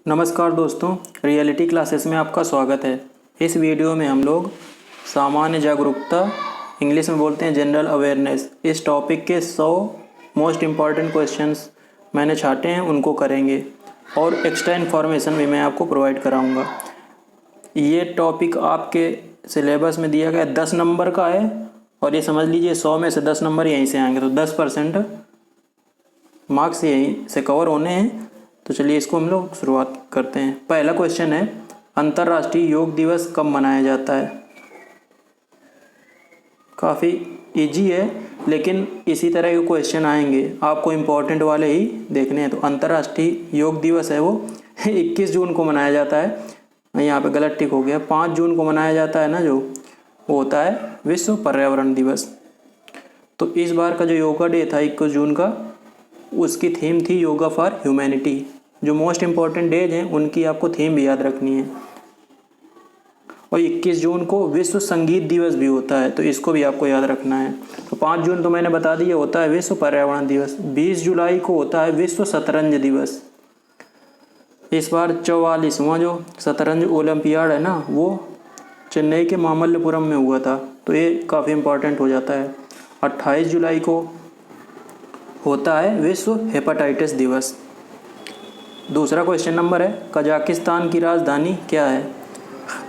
नमस्कार दोस्तों, reality classes में आपका स्वागत है। इस वीडियो में हम लोग सामान्य जागरूकता, इंग्लिश में बोलते हैं जनरल अवेयरनेस, इस टॉपिक के 100 मोस्ट इम्पॉर्टेंट क्वेश्चंस मैंने छाटे हैं, उनको करेंगे और एक्स्ट्रा इन्फॉर्मेशन भी मैं आपको प्रोवाइड कराऊंगा। ये टॉपिक आपके सिलेबस में दिया गया 10 नंबर का है और ये समझ लीजिए 100 में से 10 नंबर यहीं से आएंगे, तो 10% मार्क्स यहीं से कवर होने हैं। तो चलिए इसको हम लोग शुरुआत करते हैं। पहला क्वेश्चन है, अंतर्राष्ट्रीय योग दिवस कब मनाया जाता है? काफ़ी इजी है, लेकिन इसी तरह के क्वेश्चन आएंगे, आपको इम्पोर्टेंट वाले ही देखने हैं। तो अंतर्राष्ट्रीय योग दिवस है वो 21 जून को मनाया जाता है। यहाँ पे गलत टिक हो गया, 5 जून को मनाया जाता है ना, जो वो होता है विश्व पर्यावरण दिवस। तो इस बार का जो योगा डे था 21 जून का, उसकी थीम थी योगा फॉर ह्यूमैनिटी। जो मोस्ट इम्पॉर्टेंट डेज हैं उनकी आपको थीम भी याद रखनी है। और 21 जून को विश्व संगीत दिवस भी होता है, तो इसको भी आपको याद रखना है। तो 5 जून तो मैंने बता दिया होता है विश्व पर्यावरण दिवस। 20 जुलाई को होता है विश्व शतरंज दिवस। इस बार 44वां जो शतरंज ओलंपियाड है ना, वो चेन्नई के मामल्लपुरम में हुआ था, तो ये काफ़ी इम्पॉर्टेंट हो जाता है। 28 जुलाई को होता है विश्व हेपेटाइटिस दिवस। दूसरा क्वेश्चन नंबर है, कजाकिस्तान की राजधानी क्या है?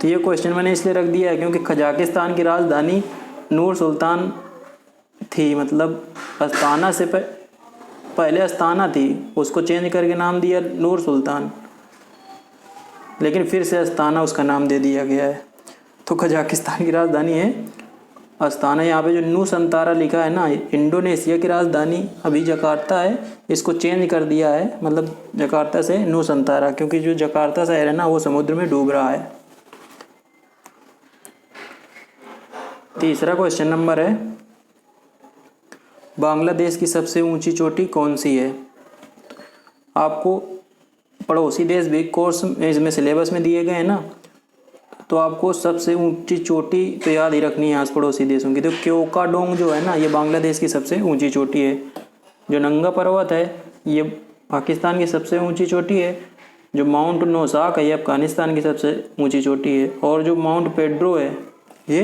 तो ये क्वेश्चन मैंने इसलिए रख दिया है क्योंकि कजाकिस्तान की राजधानी नूर सुल्तान थी, मतलब अस्ताना से पहले अस्ताना थी, उसको चेंज करके नाम दिया नूर सुल्तान, लेकिन फिर से अस्ताना उसका नाम दे दिया गया है। तो कजाकिस्तान की राजधानी है अस्ताना। यहाँ पे जो नूसंतारा लिखा है ना, इंडोनेशिया की राजधानी अभी जकार्ता है, इसको चेंज कर दिया है, मतलब जकार्ता से नूसंतारा, क्योंकि जो जकार्ता शहर है ना वो समुद्र में डूब रहा है। तीसरा क्वेश्चन नंबर है, बांग्लादेश की सबसे ऊंची चोटी कौन सी है? आपको पड़ोसी देश भी कोर्स इसमें सिलेबस में दिए गए हैं ना, तो आपको सबसे ऊंची चोटी तो याद ही रखनी है आस पड़ोसी देशों की। तो क्योकाडोंग जो है ना, ये बांग्लादेश की सबसे ऊंची चोटी है। जो नंगा पर्वत है ये पाकिस्तान की सबसे ऊंची चोटी है। जो माउंट नौसाक है ये अफगानिस्तान की सबसे ऊंची चोटी है। और जो माउंट पेड्रो है ये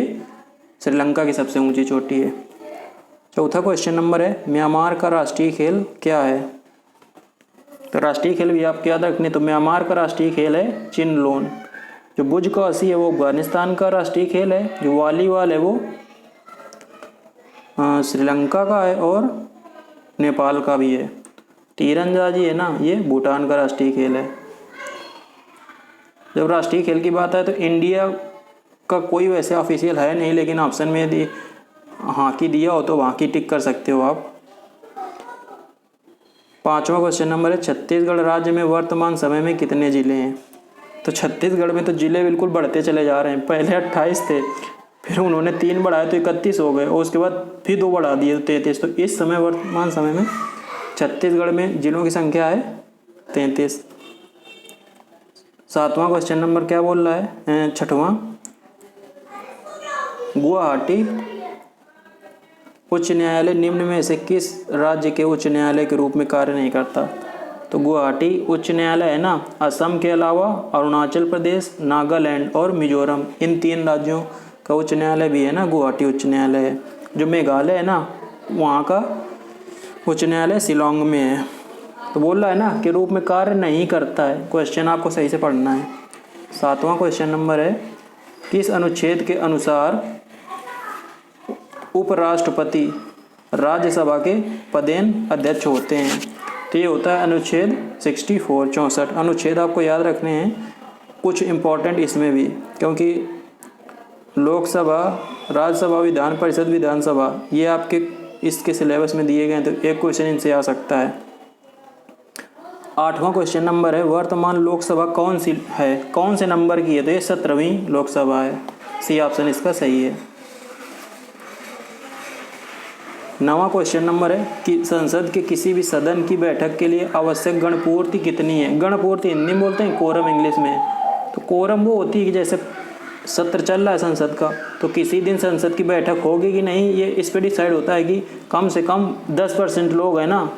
श्रीलंका की सबसे ऊंची चोटी है। चौथा क्वेश्चन नंबर है, म्यांमार का राष्ट्रीय खेल क्या है? तो राष्ट्रीय खेल भी आपको याद रखने, तो म्यांमार का राष्ट्रीय खेल है चिनलोन। जो बुजकाशी है वो अफगानिस्तान का राष्ट्रीय खेल है। जो वॉलीबॉल है वो श्रीलंका का है और नेपाल का भी है। तीरंदाजी है ना, ये भूटान का राष्ट्रीय खेल है। जब राष्ट्रीय खेल की बात है तो इंडिया का कोई वैसे ऑफिशियल है नहीं, लेकिन ऑप्शन में यदि हॉकी दिया हो तो हॉकी टिक कर सकते हो आप। पांचवा क्वेश्चन नंबर है, छत्तीसगढ़ राज्य में वर्तमान समय में कितने जिले हैं? तो छत्तीसगढ़ में तो जिले बिल्कुल बढ़ते चले जा रहे हैं। पहले 28 थे, फिर उन्होंने 3 बढ़ाए तो 31 हो गए, और उसके बाद फिर 2 बढ़ा दिए तो 33। तो इस समय वर्तमान समय में छत्तीसगढ़ में जिलों की संख्या है 33। सातवां क्वेश्चन नंबर क्या बोल रहा है? छठवां, गुवाहाटी उच्च न्यायालय निम्न में से किस राज्य के उच्च न्यायालय के रूप में कार्य नहीं करता? तो गुवाहाटी उच्च न्यायालय है ना, असम के अलावा अरुणाचल प्रदेश, नागालैंड और मिजोरम, इन 3 राज्यों का उच्च न्यायालय भी है ना, गुवाहाटी उच्च न्यायालय है। जो मेघालय है ना, वहाँ का उच्च न्यायालय शिलोंग में है। तो बोल रहा है ना कि रूप में कार्य नहीं करता है। क्वेश्चन आपको सही से पढ़ना है। सातवां क्वेश्चन नंबर है, किस अनुच्छेद के अनुसार उपराष्ट्रपति राज्यसभा के पदेन अध्यक्ष होते हैं? तो ये होता है अनुच्छेद 64 अनुच्छेद आपको याद रखने हैं, कुछ इम्पोर्टेंट इसमें भी, क्योंकि लोकसभा, राज्यसभा, विधान परिषद, विधानसभा ये आपके इसके सिलेबस में दिए गए हैं, तो एक क्वेश्चन इनसे आ सकता है। आठवां क्वेश्चन नंबर है, वर्तमान लोकसभा कौन सी है, कौन से नंबर की है? तो ये 17वीं लोकसभा है। सी ऑप्शन इसका सही है। 9वां क्वेश्चन नंबर है कि संसद के किसी भी सदन की बैठक के लिए आवश्यक गणपूर्ति कितनी है? गणपूर्ति हिंदी में बोलते हैं, कोरम इंग्लिश में। तो कोरम वो होती है कि जैसे सत्र चल रहा है संसद का, तो किसी दिन संसद की बैठक होगी कि नहीं, ये इस पर डिसाइड होता है कि कम से कम 10% लोग हैं ना,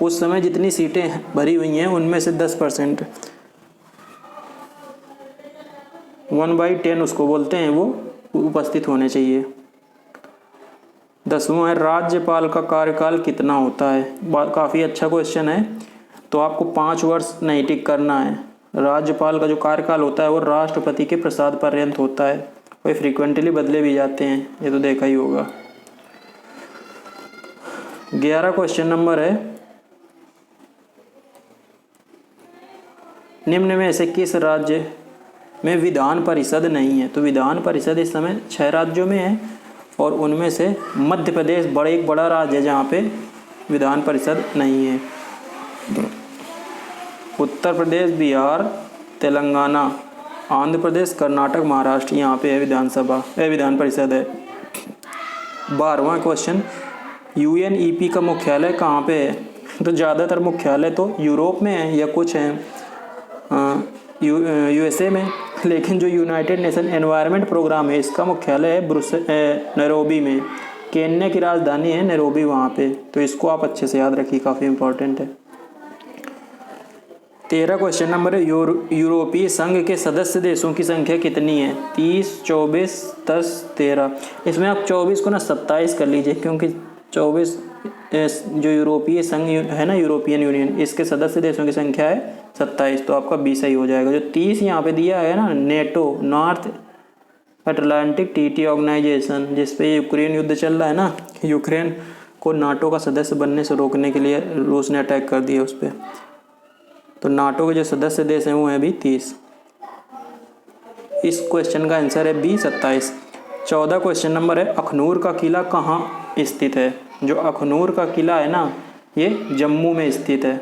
उस समय जितनी सीटें भरी हुई हैं उनमें से 10%। 1/10 उसको बोलते हैं, वो उपस्थित होने चाहिए। 10वां है राज्यपाल का कार्यकाल कितना होता है। काफ़ी अच्छा क्वेश्चन है। तो आपको 5 वर्ष नहीं टिक करना है। राज्यपाल का जो कार्यकाल होता है वो राष्ट्रपति के प्रसाद पर्यंत होता है, वो फ्रीक्वेंटली बदले भी जाते हैं, ये तो देखा ही होगा। 11 क्वेश्चन नंबर है, निम्न में से किस राज्य में विधान परिषद नहीं है। तो विधान परिषद इस समय 6 राज्यों में है और उनमें से मध्य प्रदेश एक बड़ा राज्य है जहाँ पे विधान परिषद नहीं है। उत्तर प्रदेश, बिहार, तेलंगाना, आंध्र प्रदेश, कर्नाटक, महाराष्ट्र, यहाँ पे है विधान परिषद है। 12वां क्वेश्चन, UNEP का मुख्यालय कहाँ पे है। तो ज़्यादातर मुख्यालय तो यूरोप में है या कुछ हैं USA में, लेकिन जो यूनाइटेड नेशन एनवायरनमेंट प्रोग्राम है इसका मुख्यालय है नैरोबी में। केन्या की राजधानी है नैरोबी वहाँ पे, तो इसको आप अच्छे से याद रखिए, काफ़ी इंपॉर्टेंट है। 13 क्वेश्चन नंबर है, यूरोपीय संघ के सदस्य देशों की संख्या कितनी है। 30, 24, 10, 13। इसमें आप 24 को ना 27 कर लीजिए, क्योंकि 24 जो यूरोपीय संघ है ना, यूरोपियन यूनियन, इसके सदस्य देशों की संख्या है 27, तो आपका 20 सही हो जाएगा। जो 30 यहाँ पे दिया है ना, NATO, North Atlantic Treaty Organisation, जिसपे यूक्रेन युद्ध चल रहा है ना, यूक्रेन को नाटो का सदस्य बनने से रोकने के लिए रूस ने अटैक कर दिया उस पर, तो नाटो के जो सदस्य देश हैं वो हैं भी 30। इस क्वेश्चन का आंसर है बी 27। 14 क्वेश्चन नंबर है, अखनूर का किला कहाँ स्थित है। जो अखनूर का किला है ना, ये जम्मू में स्थित है,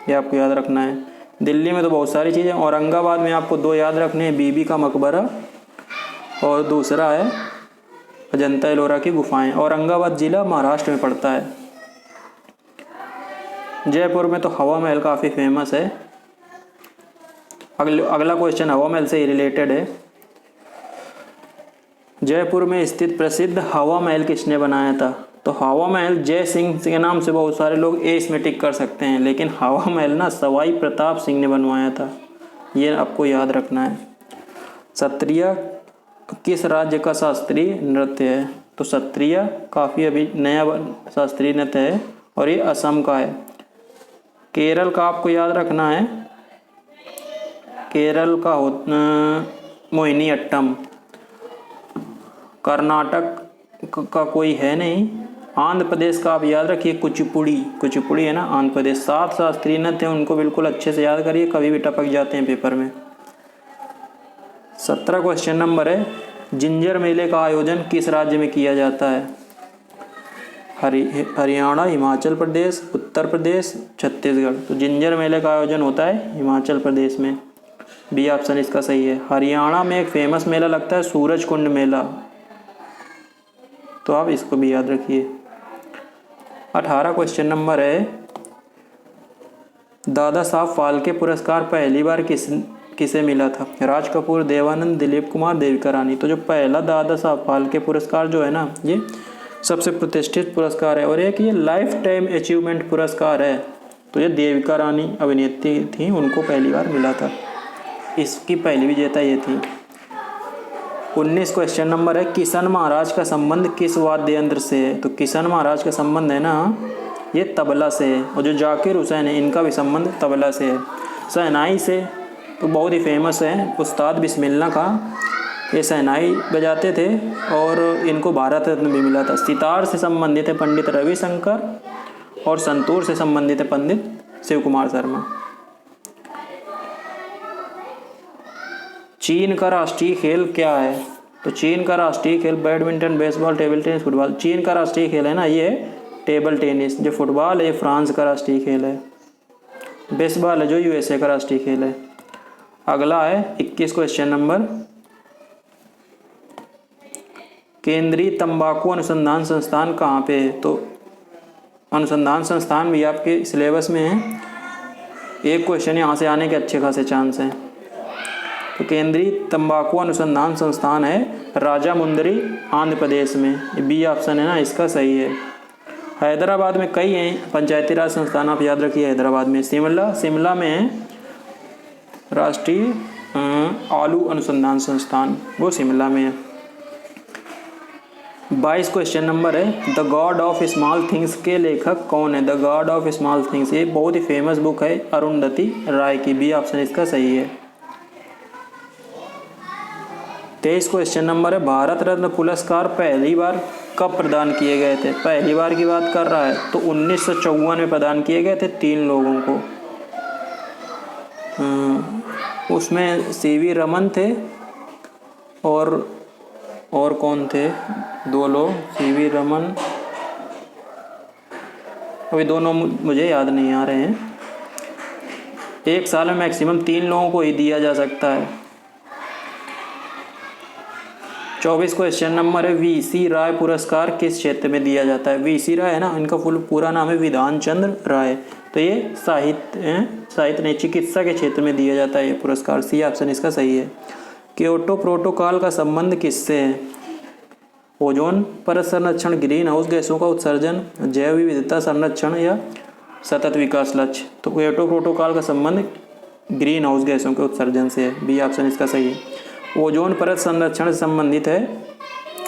ये आपको याद रखना है। दिल्ली में तो बहुत सारी चीज़ें, औरंगाबाद में आपको 2 याद रखने हैं, बीबी का मकबरा और दूसरा है अजंता एलोरा की गुफाएं। औरंगाबाद जिला महाराष्ट्र में पड़ता है। जयपुर में तो हवा महल काफ़ी फेमस है। अगला क्वेश्चन हवा महल से ही रिलेटेड है। जयपुर में स्थित प्रसिद्ध हवा महल किसने बनाया था। तो हवा महल जय सिंह के नाम से बहुत सारे लोग इसमें टिक कर सकते हैं, लेकिन हवा महल ना सवाई प्रताप सिंह ने बनवाया था, ये आपको याद रखना है। सत्रिय किस राज्य का शास्त्रीय नृत्य है। तो सत्रिय काफ़ी अभी नया शास्त्रीय नृत्य है और ये असम का है। केरल का आपको याद रखना है, केरल का मोहिनी अट्टम। कर्नाटक का कोई है नहीं। आंध्र प्रदेश का आप याद रखिए कुचिपुड़ी है ना, आंध्र प्रदेश। 7 शास्त्रीय नृत्य हैं, उनको बिल्कुल अच्छे से याद करिए, कभी भी टपक जाते हैं पेपर में। 17 क्वेश्चन नंबर है, जिंजर मेले का आयोजन किस राज्य में किया जाता है। हरियाणा, हिमाचल प्रदेश, उत्तर प्रदेश, छत्तीसगढ़। तो जिंजर मेले का आयोजन होता है हिमाचल प्रदेश में, बी ऑप्शन इसका सही है। हरियाणा में एक फेमस मेला लगता है सूरज कुंड मेला, तो आप इसको भी याद रखिए। 18 क्वेश्चन नंबर है, दादा साहब फाल्के पुरस्कार पहली बार किसे मिला था। राज कपूर, देवानंद, दिलीप कुमार, देविका रानी। तो जो पहला दादा साहब फाल्के पुरस्कार जो है ना, ये सबसे प्रतिष्ठित पुरस्कार है और एक ये लाइफ टाइम अचीवमेंट पुरस्कार है। तो ये देविका रानी अभिनेत्री थी, उनको पहली बार मिला था, इसकी पहली विजेता ये थी। 19 क्वेश्चन नंबर है, किशन महाराज का संबंध किस वाद्य यंत्र से है। तो किशन महाराज का संबंध है ना, ये तबला से है, और जो जाकिर हुसैन है इनका भी संबंध तबला से है। शहनाई से तो बहुत ही फेमस है, उस्ताद बिस्मिल्लाह का, ये शहनाई बजाते थे और इनको भारत रत्न भी मिला था। सितार से संबंधित है पंडित रविशंकर और संतूर से संबंधित है पंडित शिव कुमार शर्मा। चीन का राष्ट्रीय खेल क्या है। तो चीन का राष्ट्रीय खेल badminton, baseball, table tennis, football. चीन का राष्ट्रीय खेल है ना ये टेबल टेनिस। जो फुटबॉल है ये फ्रांस का राष्ट्रीय खेल है। बेसबॉल है जो USA का राष्ट्रीय खेल है। अगला है 21 क्वेश्चन नंबर, केंद्रीय तंबाकू अनुसंधान संस्थान कहाँ पे है। तो अनुसंधान संस्थान भी आपके सिलेबस में है, एक क्वेश्चन यहाँ से आने के अच्छे खासे चांस हैं। तो केंद्रीय तंबाकू अनुसंधान संस्थान है राजामुंदरी, आंध्र प्रदेश में, ये बी ऑप्शन है ना, इसका सही है। हैदराबाद में कई हैं पंचायती राज संस्थान, आप याद रखिए। हैदराबाद में शिमला में है राष्ट्रीय आलू अनुसंधान संस्थान, वो शिमला में है। 22 क्वेश्चन नंबर है, the God of small things के लेखक कौन है? The God of small things, ये बहुत ही फेमस बुक है अरुंधति राय की, बी ऑप्शन इसका सही है। 23 क्वेश्चन नंबर है, भारत रत्न पुरस्कार पहली बार कब प्रदान किए गए थे? पहली बार की बात कर रहा है तो 1954 में प्रदान किए गए थे 3 लोगों को। उसमें सीवी रमन थे और कौन थे? 2 लोग, सीवी रमन, अभी दोनों मुझे याद नहीं आ रहे हैं। एक साल में मैक्सिमम 3 लोगों को ही दिया जा सकता है। 24 क्वेश्चन नंबर है, वीसी राय पुरस्कार किस क्षेत्र में दिया जाता है? वीसी राय है ना, इनका पूरा नाम है विधान चंद्र राय। तो ये साहित्य नहीं, चिकित्सा के क्षेत्र में दिया जाता है ये पुरस्कार, सी ऑप्शन इसका सही है। क्योटो प्रोटोकॉल का संबंध किससे है? ओजोन परत संरक्षण, ग्रीन हाउस गैसों का उत्सर्जन, जैव विविधता संरक्षण या सतत विकास लक्ष्य। तो क्योटो प्रोटोकॉल का संबंध ग्रीन हाउस गैसों के उत्सर्जन से है, बी ऑप्शन इसका सही है। ओजोन परत संरक्षण से संबंधित है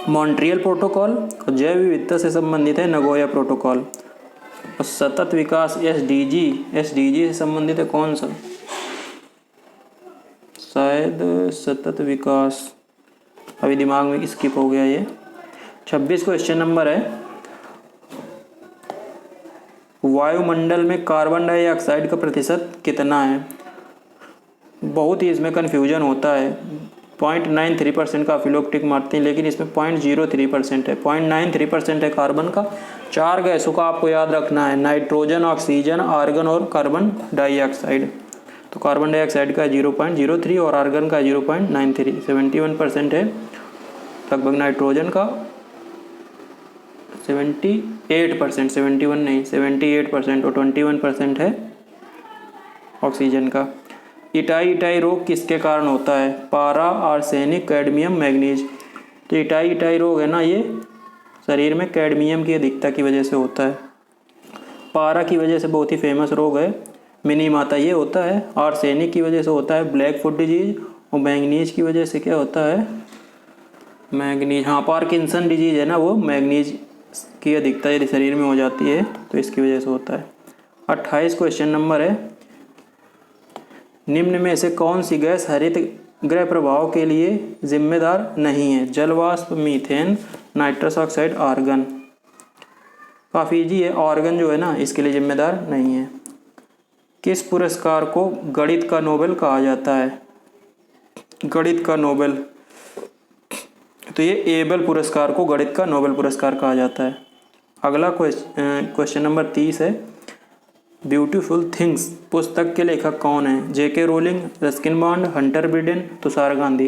मॉन्ट्रियल प्रोटोकॉल, और जैव विविधता से संबंधित है नगोया प्रोटोकॉल। और सतत विकास एसडीजी से संबंधित है कौन सा? शायद सतत विकास, अभी दिमाग में स्किप हो गया ये। 26 क्वेश्चन नंबर है, वायुमंडल में कार्बन डाइऑक्साइड का प्रतिशत कितना है? बहुत ही इसमें कन्फ्यूजन होता है। 0.93% काफ़ी लोग टिक मारते हैं, लेकिन इसमें 0.03% है। 0.93% है कार्बन का। 4 गैसों का आपको याद रखना है, नाइट्रोजन, ऑक्सीजन, आर्गन और कार्बन डाइऑक्साइड। तो कार्बन डाइऑक्साइड का 0.03 और आर्गन का 0.93, 71% है लगभग। नाइट्रोजन का 78%, 71 नहीं 78% और 21% है ऑक्सीजन का। इटाई रोग किसके कारण होता है? पारा, आर्सेनिक, कैडमियम, मैग्नीज। तो इटाई रोग है ना, ये शरीर में कैडमियम की अधिकता की वजह से होता है। पारा की वजह से बहुत ही फेमस रोग है मिनी माता, ये होता है। आर्सेनिक की वजह से होता है ब्लैक फुट डिजीज, और मैग्नीज की वजह से क्या होता है? मैग्नीज, हाँ पार्किंसन डिजीज है ना, वो मैग्नीज की अधिकता यदि शरीर में हो जाती है तो इसकी वजह से होता है। 28 क्वेश्चन नंबर है, निम्न में से कौन सी गैस हरित गृह प्रभाव के लिए जिम्मेदार नहीं है? जलवाष्प, मीथेन, नाइट्रस ऑक्साइड, आर्गन। काफ़ी इजी है, आर्गन जो है ना इसके लिए जिम्मेदार नहीं है। किस पुरस्कार को गणित का नोबेल कहा जाता है? गणित का नोबेल, तो ये एबल पुरस्कार को गणित का नोबेल पुरस्कार कहा जाता है। अगला क्वेश्चन नंबर 30 है, ब्यूटीफुल थिंग्स पुस्तक के लेखक कौन है? JK Rowling, Ruskin Bond, Hunter Biden, Tushar Gandhi.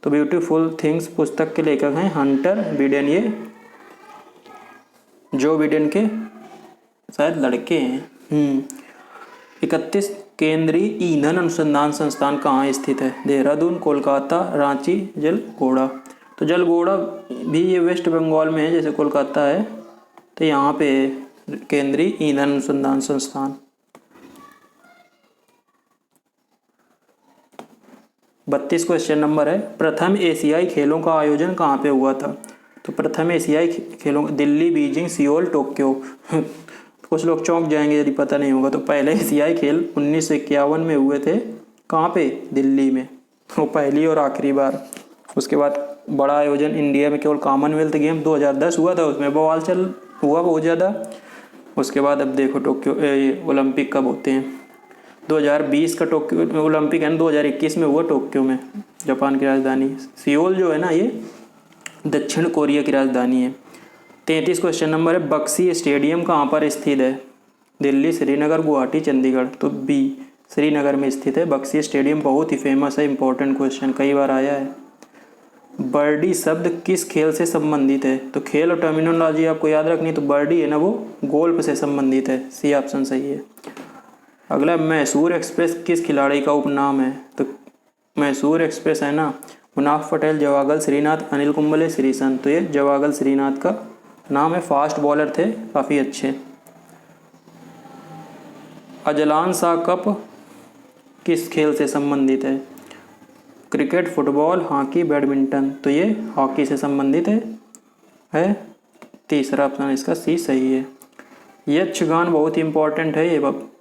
तो ब्यूटीफुल थिंग्स पुस्तक के लेखक हैं हंटर बिडेन, ये जो बिडेन के शायद लड़के हैं। 31 केंद्रीय ईंधन अनुसंधान संस्थान कहाँ स्थित है? देहरादून, कोलकाता, रांची, जलगोड़ा। तो जलगोड़ा भी ये वेस्ट बंगाल में है, जैसे कोलकाता है, तो यहाँ पे केंद्रीय ईंधन अनुसंधान संस्थान। 32 क्वेश्चन नंबर है, प्रथम एशियाई खेलों का आयोजन कहाँ पे हुआ था? तो प्रथम एशियाई खेलों दिल्ली, बीजिंग, सियोल, टोक्यो। कुछ लोग चौंक जाएंगे यदि पता नहीं होगा। तो पहले एशियाई खेल 1951 में हुए थे, कहाँ पे? दिल्ली में, वो पहली और आखिरी बार। उसके बाद बड़ा आयोजन इंडिया में केवल कॉमनवेल्थ गेम 2010 हुआ था, उसमें बवाल चल हुआ बहुत ज़्यादा। उसके बाद अब देखो टोक्यो ओलंपिक कब होते हैं? 2020 का टोक्यो ओलंपिक है ना, 2021 में हुआ टोक्यो में, जापान की राजधानी। सियोल जो है ना ये दक्षिण कोरिया की राजधानी है। 33 क्वेश्चन नंबर है, बक्सी स्टेडियम कहाँ पर स्थित है? दिल्ली, श्रीनगर, गुवाहाटी, चंडीगढ़। तो बी श्रीनगर में स्थित है बक्सी स्टेडियम, बहुत ही फेमस है, इंपॉर्टेंट क्वेश्चन, कई बार आया है। बर्डी शब्द किस खेल से संबंधित है? तो खेल और टर्मिनोलॉजी आपको याद रखनी है। तो बर्डी है ना वो गोल्फ से संबंधित है, सी ऑप्शन सही है। अगला, मैसूर एक्सप्रेस किस खिलाड़ी का उपनाम है? तो मैसूर एक्सप्रेस है ना, मुनाफ पटेल, जवागल श्रीनाथ, अनिल कुंबले, श्रीसंत। तो ये जवागल श्रीनाथ का नाम है, फास्ट बॉलर थे काफ़ी अच्छे। अजलान शाह कप किस खेल से संबंधित है? क्रिकेट, फुटबॉल, हॉकी, बैडमिंटन, तो ये हॉकी से संबंधित है। तीसरा ऑप्शन इसका सी सही है। यक्षगान बहुत इंपॉर्टेंट है,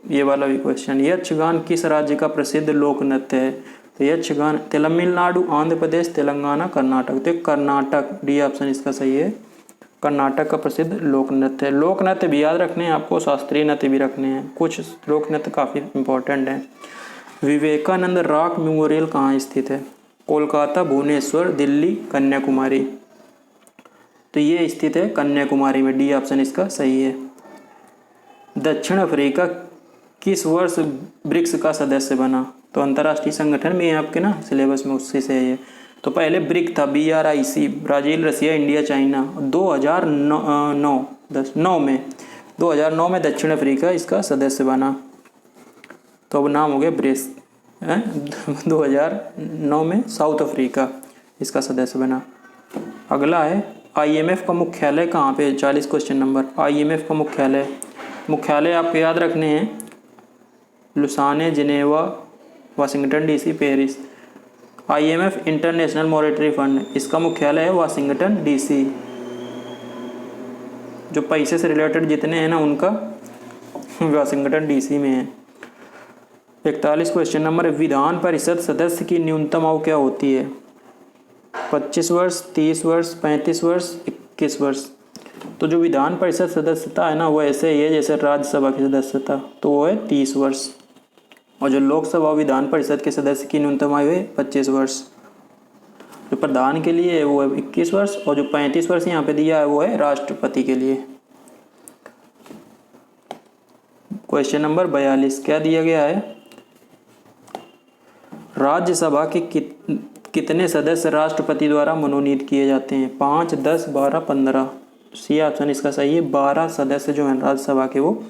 ये वाला भी क्वेश्चन। यक्षगान किस राज्य का प्रसिद्ध लोक नृत्य है? तो यक्षगान तमिलनाडु, आंध्र प्रदेश, तेलंगाना, कर्नाटक, तो कर्नाटक, डी ऑप्शन इसका सही है। कर्नाटक का प्रसिद्ध लोक नृत्य है। लोक नृत्य भी याद रखने हैं आपको, शास्त्रीय नृत्य भी रखने हैं, कुछ लोक नृत्य काफ़ी इंपॉर्टेंट हैं। विवेकानंद रॉक मेमोरियल कहाँ स्थित है? कोलकाता, भुवनेश्वर, दिल्ली, कन्याकुमारी, तो ये स्थित है कन्याकुमारी में, डी ऑप्शन इसका सही है। दक्षिण अफ्रीका किस वर्ष ब्रिक्स का सदस्य बना? तो अंतर्राष्ट्रीय संगठन में आपके ना सिलेबस में उससे से है ये। तो पहले ब्रिक था, BRIC, ब्राज़ील, रसिया, इंडिया, चाइना। 2009 में दक्षिण अफ्रीका इसका सदस्य बना, तो अब नाम हो गया ब्रिक्स। 2009 में साउथ अफ्रीका इसका सदस्य बना। अगला है IMF का मुख्यालय कहाँ पे? 40 क्वेश्चन नंबर। IMF का मुख्यालय आपको याद रखने हैं, Lausanne, Geneva, Washington DC, Paris. IMF international monetary fund, इसका मुख्यालय है वाशिंगटन DC। जो पैसे से रिलेटेड जितने हैं ना उनका वाशिंगटन DC में है। 41 क्वेश्चन नंबर। विधान परिषद सदस्य की न्यूनतम आयु क्या होती है? 25 वर्ष, 30 वर्ष, 35 वर्ष, 21 वर्ष। तो जो विधान परिषद सदस्यता है ना वो ऐसे ही है जैसे राज्यसभा की सदस्यता, तो वो है 30 वर्ष। और जो लोकसभा विधान परिषद के सदस्य की न्यूनतम आयु है 25 वर्ष। जो प्रधान के लिए है वो है 21 वर्ष, और जो 35 वर्ष यहाँ पे दिया है वो है राष्ट्रपति के लिए। क्वेश्चन नंबर 42 क्या दिया गया है? राज्यसभा के कितने सदस्य राष्ट्रपति द्वारा मनोनीत किए जाते हैं? 5, 10, 12, 15। सी ऑप्शन इसका सही है। 12 सदस्य जो हैं राज्यसभा के वो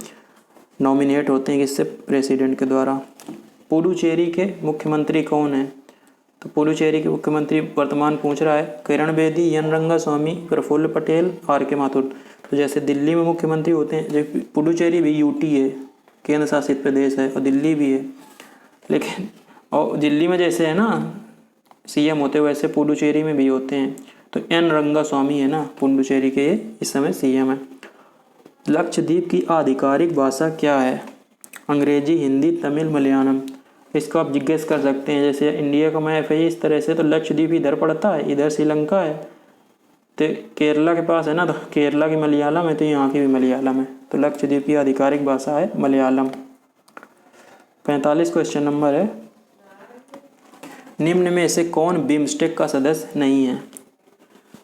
नॉमिनेट होते हैं किससे? प्रेसिडेंट के द्वारा। पुडुचेरी के मुख्यमंत्री कौन है? तो पुडुचेरी के मुख्यमंत्री वर्तमान पूछ रहा है किरण बेदी, एन रंगास्वामी, प्रफुल्ल पटेल, RK माथुर। तो जैसे दिल्ली में मुख्यमंत्री होते हैं, जो पुडुचेरी भी UT है, केंद्र शासित प्रदेश है, और दिल्ली भी है, लेकिन और दिल्ली में जैसे है ना CM होते वैसे पुडुचेरी में भी होते हैं। तो एन रंगास्वामी है ना पुडुचेरी के इस समय CM है। लक्षद्वीप की आधिकारिक भाषा क्या है? अंग्रेजी, हिंदी, तमिल, मलयालम। इसको आप जिज्ञेस कर सकते हैं, जैसे इंडिया का मैप है इस तरह से, तो लक्षद्वीप इधर पड़ता है, इधर श्रीलंका है, तो केरला के पास है ना, तो केरला की मलयालम है, तो यहाँ की भी मलयालम है। तो लक्षद्वीप की आधिकारिक भाषा है मलयालम। 45 क्वेश्चन नंबर है, निम्न में से कौन बिम्स्टेक का सदस्य नहीं है?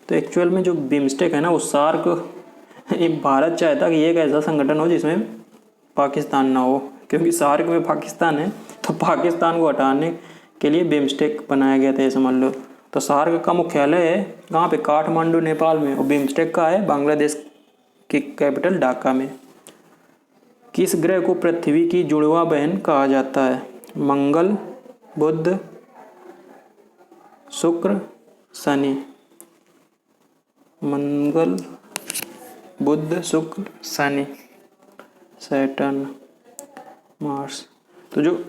तो एक्चुअल में जो बिम्स्टेक है ना वो सार्क, भारत चाहता कि ये एक ऐसा संगठन हो जिसमें पाकिस्तान ना हो, क्योंकि सार्क में पाकिस्तान है, तो पाकिस्तान को हटाने के लिए बिम्स्टेक बनाया गया था, ये समझ लो। तो सार्क का मुख्यालय है कहाँ पे? काठमांडू, नेपाल में, और बिम्स्टेक का है बांग्लादेश की कैपिटल ढाका में। किस ग्रह को पृथ्वी की जुड़वा बहन कहा जाता है? मंगल, बुध, शुक्र, शनि। मंगल, बुध, शुक्र, शनि, सैटर्न, मार्स। तो जो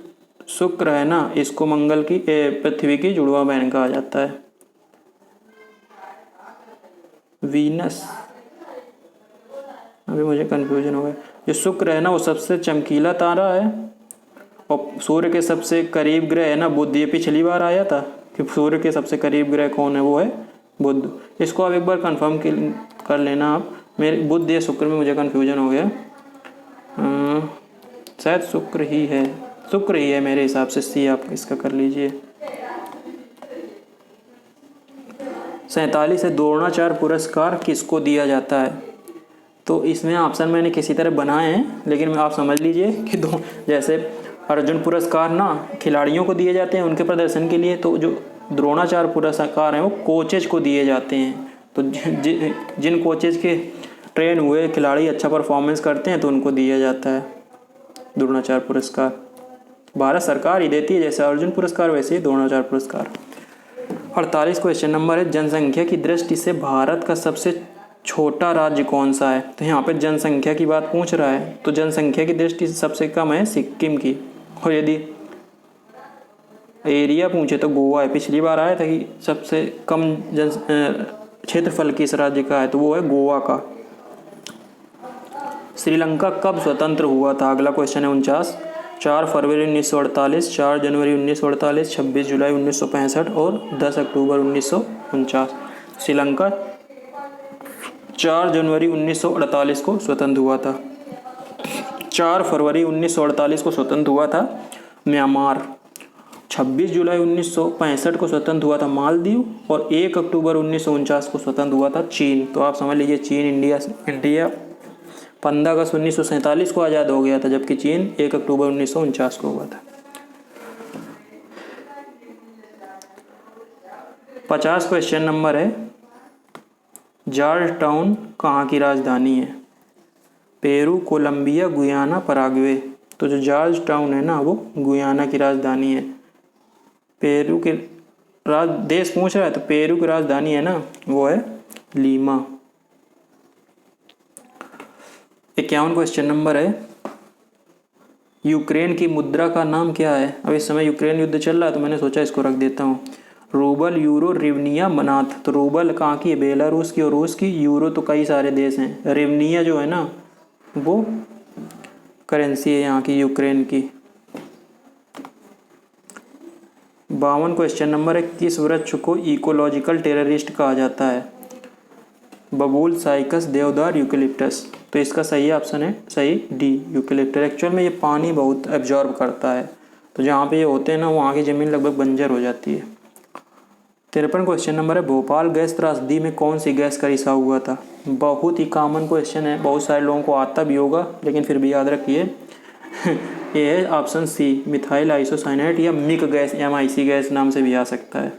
शुक्र है ना इसको मंगल की पृथ्वी की जुड़वा बहन कहा जाता है। वीनस, अभी मुझे कंफ्यूजन हो गया। जो शुक्र है ना वो सबसे चमकीला तारा है, और सूर्य के सबसे करीब ग्रह है ना बुध। ये पिछली बार आया था कि सूर्य के सबसे करीब ग्रह कौन है, वो है बुध। इसको आप एक बार कंफर्म कर लेना आप। मेरे बुध या शुक्र में मुझे कंफ्यूजन हो गया, शायद शुक्र ही है मेरे हिसाब से। सी आप इसका कर लीजिए। 47 है, द्रोणाचार्य पुरस्कार किसको दिया जाता है? तो इसमें ऑप्शन मैंने किसी तरह बनाए हैं, लेकिन आप समझ लीजिए कि जैसे अर्जुन पुरस्कार ना खिलाड़ियों को दिए जाते हैं उनके प्रदर्शन के लिए, तो जो द्रोणाचार्य पुरस्कार हैं वो कोचेज को दिए जाते हैं। तो जिन कोचेज के ट्रेन हुए खिलाड़ी अच्छा परफॉर्मेंस करते हैं तो उनको दिया जाता है द्रोणाचार्य पुरस्कार। भारत सरकार ही देती है, जैसे अर्जुन पुरस्कार वैसे ही द्रोणाचार्य पुरस्कार। 48 क्वेश्चन नंबर है, जनसंख्या की दृष्टि से भारत का सबसे छोटा राज्य कौन सा है? तो यहाँ पे जनसंख्या की बात पूछ रहा है, तो जनसंख्या की दृष्टि से सबसे कम है सिक्किम की। और यदि एरिया पूछे तो गोवा है। पिछली बार आया था कि सबसे कम क्षेत्रफल किस राज्य का है, तो वो है गोवा का। श्रीलंका कब स्वतंत्र हुआ था? अगला क्वेश्चन है 49। 4 फरवरी 1948, 4 जनवरी 1948, 26 जुलाई 1965 और 10 अक्टूबर 1949। श्रीलंका 4 जनवरी 1948 को स्वतंत्र हुआ था। 4 फरवरी 1948 को स्वतंत्र हुआ था म्यांमार। 26 जुलाई 1965 को स्वतंत्र हुआ था मालदीव और 1 अक्टूबर 1949 को स्वतंत्र हुआ था चीन। तो आप समझ लीजिए चीन इंडिया 15 अगस्त 1947 को आज़ाद हो गया था, जबकि चीन 1 अक्टूबर 1949 को हुआ था। 50 क्वेश्चन नंबर है, जॉर्ज टाउन कहाँ की राजधानी है? Peru, Colombia, Guyana, Paraguay. तो जो जॉर्ज टाउन है ना वो गुयाना की राजधानी है। पेरू के देश पूछ रहा है तो पेरू की राजधानी है ना वो है लीमा। 51 क्वेश्चन नंबर है, यूक्रेन की मुद्रा का नाम क्या है? अब इस समय यूक्रेन युद्ध चल रहा है तो मैंने सोचा इसको रख देता हूँ। रूबल, यूरो, रिवनिया, मनात। तो रूबल कहाँ की है? बेलारूस की और रूस की। यूरो तो कई सारे देश हैं। रिवनिया जो है ना वो करेंसी है यहाँ की यूक्रेन की। 52 क्वेश्चन नंबर है, किस वृक्ष को इकोलॉजिकल टेररिस्ट कहा जाता है? बबूल, साइकस, देवदार, यूकेलिप्टस। तो इसका सही ऑप्शन है सही डी, यूकेलिप्टस। एक्चुअल में ये पानी बहुत एब्जॉर्ब करता है, तो जहाँ पे ये होते हैं ना वहाँ की ज़मीन लगभग बंजर हो जाती है। 53 क्वेश्चन नंबर है, भोपाल गैस त्रासदी में कौन सी गैस का रिसाव हुआ था? बहुत ही कॉमन क्वेश्चन है, बहुत सारे लोगों को आता भी होगा, लेकिन फिर भी याद रखिए ये है ऑप्शन सी, मिथाइल आइसोसाइनेट या मिक गैस, MIC गैस नाम से भी आ सकता है।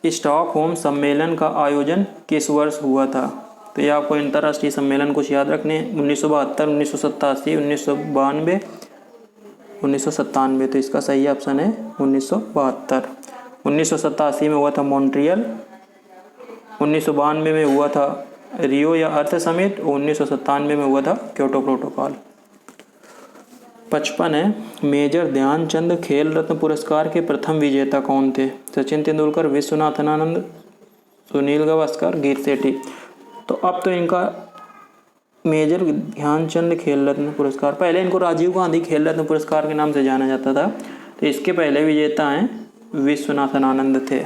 स्टॉकहोम सम्मेलन का आयोजन किस वर्ष हुआ था? तो ये आपको अंतर्राष्ट्रीय सम्मेलन कुछ याद रखने 1972, 1987, 1992, 1997। तो इसका सही ऑप्शन है 1972। 1987 में हुआ था मॉन्ट्रियल, 1992 में हुआ था रियो या अर्थ समिट, 1997 में हुआ था क्योटो प्रोटोकॉल। 55 है, मेजर ध्यानचंद खेल रत्न पुरस्कार के प्रथम विजेता कौन थे? सचिन तेंदुलकर, विश्वनाथन आनंद, सुनील गावस्कर, गीत सेठी। तो अब तो इनका मेजर ध्यानचंद खेल रत्न पुरस्कार, पहले इनको राजीव गांधी खेल रत्न पुरस्कार के नाम से जाना जाता था, तो इसके पहले विजेता हैं विश्वनाथन आनंद थे।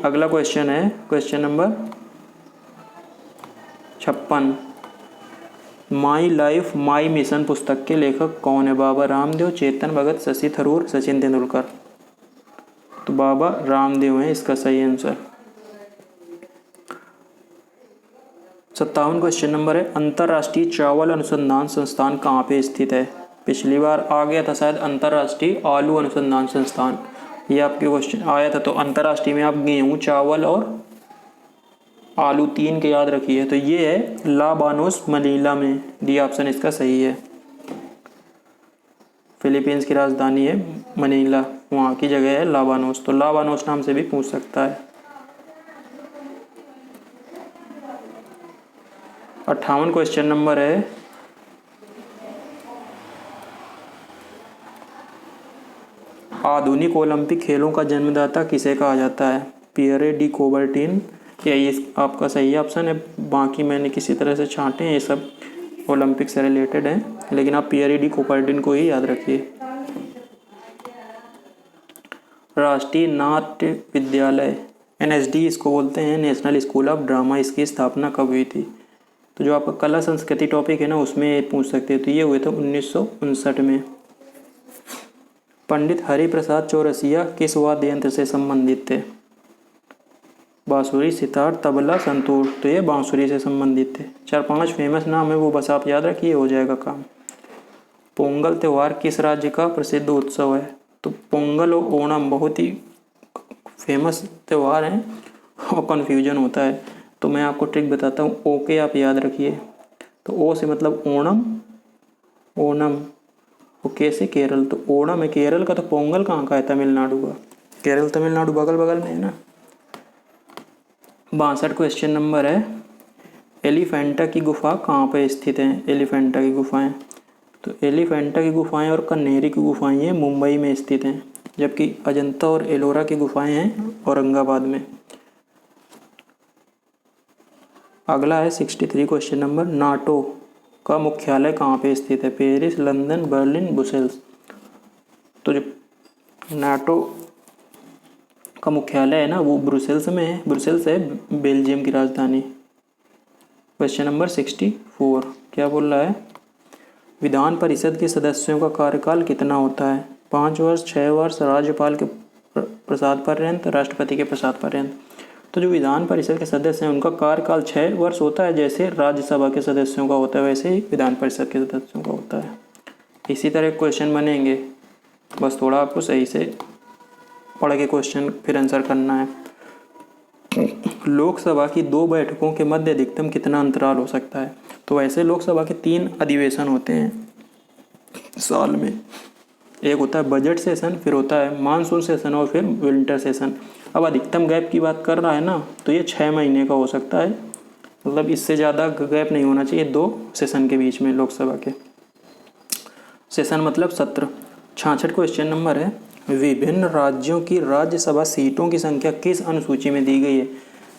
अगला क्वेश्चन है question number 56, my life my mission पुस्तक के लेखक कौन है? बाबा रामदेव, चेतन भगत, शशि थरूर, सचिन तेंदुलकर। तो बाबा रामदेव हैं इसका सही आंसर। 57 क्वेश्चन नंबर है, अंतर्राष्ट्रीय चावल अनुसंधान संस्थान कहाँ पे स्थित है? पिछली बार आ गया था शायद अंतर्राष्ट्रीय आलू अनुसंधान संस्थान, ये आपके क्वेश्चन आया था। तो अंतर्राष्ट्रीय में आप गेहूँ, चावल और आलू 3 के याद रखिए। तो ये है लाबानोस मनीला में, डी ऑप्शन इसका सही है। फिलीपींस की राजधानी है मनीला, वहाँ की जगह है लाबानोस, तो लाबानोस नाम से भी पूछ सकता है। 58 क्वेश्चन नंबर है, आधुनिक ओलंपिक खेलों का जन्मदाता किसे कहा जाता है? पियरे डी कोबर्टिन, यही आपका सही ऑप्शन है। बाकी मैंने किसी तरह से छांटे हैं, ये सब ओलंपिक से रिलेटेड हैं, लेकिन आप पियरे डी कोबर्टिन को ही याद रखिए। राष्ट्रीय नाट्य विद्यालय NSD इसको बोलते हैं, नेशनल स्कूल ऑफ ड्रामा, इसकी स्थापना कब हुई थी? तो जो आपका कला संस्कृति टॉपिक है ना उसमें पूछ सकते हैं। तो ये हुए थे 1959 में। पंडित हरिप्रसाद चौरसिया किस वाद्य यंत्र से संबंधित थे? बांसुरी, सितार, तबला, संतूर। तो ये बांसुरी से संबंधित थे। 4-5 फेमस नाम है वो बस आप याद रखिए, हो जाएगा काम। पोंगल त्यौहार किस राज्य का प्रसिद्ध उत्सव है? तो पोंगल और ओणम बहुत ही फेमस त्यौहार हैं और कन्फ्यूजन होता है, तो मैं आपको ट्रिक बताता हूँ। ओ के आप याद रखिए, तो ओ से मतलब ओणम, ओणम, ओके से केरल, तो ओणम है केरल का, तो पोंगल कहाँ का है? तमिलनाडु का। केरल तमिलनाडु बगल बगल में है ना। 62 क्वेश्चन नंबर है, एलिफेंटा की गुफा कहाँ पर स्थित है? एलिफेंटा की गुफाएं, तो एलिफेंटा की गुफाएं और कन्हेरी की गुफाएं ये मुंबई में स्थित हैं, जबकि अजंता और एलोरा की गुफाएं हैं औरंगाबाद में। अगला है 63 क्वेश्चन नंबर, नाटो का मुख्यालय कहाँ पे स्थित है? Paris, London, Berlin, Brussels. तो जो नाटो का मुख्यालय है ना वो ब्रुसेल्स में है। ब्रुसेल्स है बेल्जियम की राजधानी। क्वेश्चन नंबर 64 क्या बोल रहा है? विधान परिषद के सदस्यों का कार्यकाल कितना होता है? 5 वर्ष, 6 वर्ष, राज्यपाल के प्रसाद पर्यंत, राष्ट्रपति के प्रसाद पर्यंत। तो जो विधान परिषद के सदस्य हैं उनका कार्यकाल 6 वर्ष होता है, जैसे राज्यसभा के सदस्यों का होता है वैसे ही विधान परिषद के सदस्यों का होता है। इसी तरह क्वेश्चन बनेंगे, बस थोड़ा आपको सही से पढ़ के क्वेश्चन फिर आंसर करना है। लोकसभा की 2 बैठकों के मध्य अधिकतम कितना अंतराल हो सकता है? तो वैसे लोकसभा के 3 अधिवेशन होते हैं साल में। एक होता है बजट सेशन, फिर होता है मानसून सेशन और फिर विंटर सेशन। अब अधिकतम गैप की बात कर रहा है ना, तो ये 6 महीने का हो सकता है, मतलब इससे ज़्यादा गैप नहीं होना चाहिए 2 सेशन के बीच में लोकसभा के। सेशन मतलब सत्र। 66 क्वेश्चन नंबर है, विभिन्न राज्यों की राज्यसभा सीटों की संख्या किस अनुसूची में दी गई है?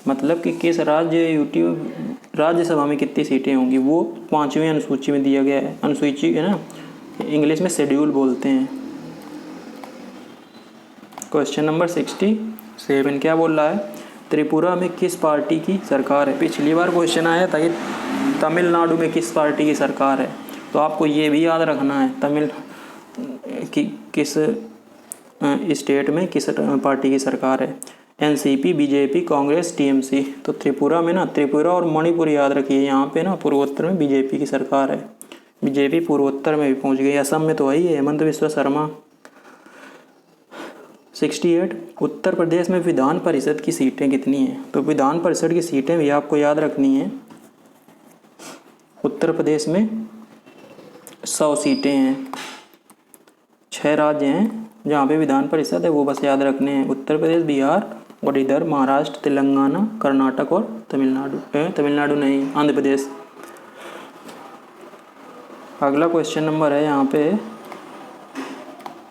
मतलब कि किस राज्यसभा में कितनी सीटें होंगी वो 5वीं अनुसूची में दिया गया है। अनुसूची है ना, इंग्लिश में शेड्यूल बोलते हैं। क्वेश्चन नंबर 67 क्या बोल रहा है? त्रिपुरा में किस पार्टी की सरकार है? पिछली बार क्वेश्चन आया था कि तमिलनाडु में किस पार्टी की सरकार है, तो आपको ये भी याद रखना है किस स्टेट में किस पार्टी की सरकार है। NCP, BJP, Congress, TMC. तो त्रिपुरा में ना, त्रिपुरा और मणिपुर याद रखिए, यहाँ पे ना पूर्वोत्तर में बीजेपी की सरकार है। बीजेपी पूर्वोत्तर में भी पहुँच गई। असम में तो वही है, हेमंत बिस्वा शर्मा। 68 उत्तर प्रदेश में विधान परिषद की सीटें कितनी हैं? तो विधान परिषद की सीटें भी आपको याद रखनी है। उत्तर प्रदेश में 100 सीटें हैं। 6 राज्य हैं जहाँ पे विधान परिषद है, वो बस याद रखने हैं। उत्तर प्रदेश, बिहार और इधर महाराष्ट्र, तेलंगाना, कर्नाटक और तमिलनाडु नहीं, आंध्र प्रदेश। अगला क्वेश्चन नंबर है यहाँ पे,